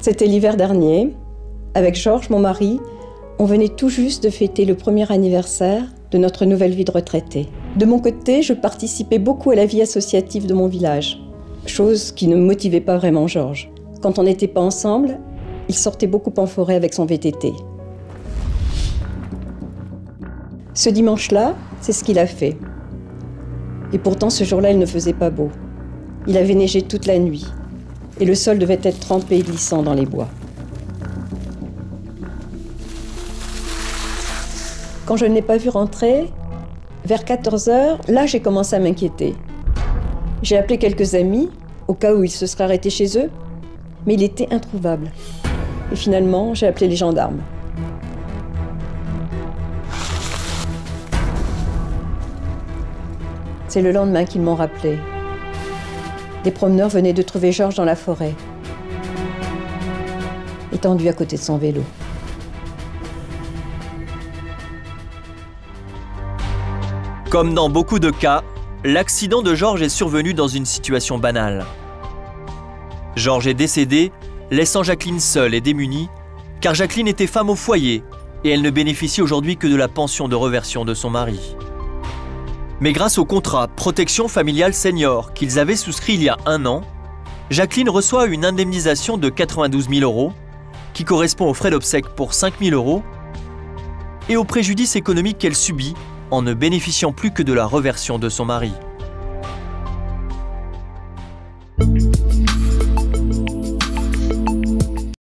C'était l'hiver dernier. Avec Georges, mon mari, on venait tout juste de fêter le premier anniversaire de notre nouvelle vie de retraité. De mon côté, je participais beaucoup à la vie associative de mon village, chose qui ne motivait pas vraiment Georges. Quand on n'était pas ensemble, il sortait beaucoup en forêt avec son VTT. Ce dimanche-là, c'est ce qu'il a fait. Et pourtant, ce jour-là, il ne faisait pas beau. Il avait neigé toute la nuit. Et le sol devait être trempé et glissant dans les bois. Quand je ne l'ai pas vu rentrer, vers 14 h, là, j'ai commencé à m'inquiéter. J'ai appelé quelques amis, au cas où il se serait arrêté chez eux, mais il était introuvable. Et finalement, j'ai appelé les gendarmes. C'est le lendemain qu'ils m'ont rappelé. Des promeneurs venaient de trouver Georges dans la forêt, étendu à côté de son vélo. Comme dans beaucoup de cas, l'accident de Georges est survenu dans une situation banale. Georges est décédé, laissant Jacqueline seule et démunie, car Jacqueline était femme au foyer et elle ne bénéficie aujourd'hui que de la pension de réversion de son mari. Mais grâce au contrat Protection familiale senior qu'ils avaient souscrit il y a 1 an, Jacqueline reçoit une indemnisation de 92 000 € qui correspond aux frais d'obsèques pour 5 000 € et au préjudice économique qu'elle subit en ne bénéficiant plus que de la réversion de son mari.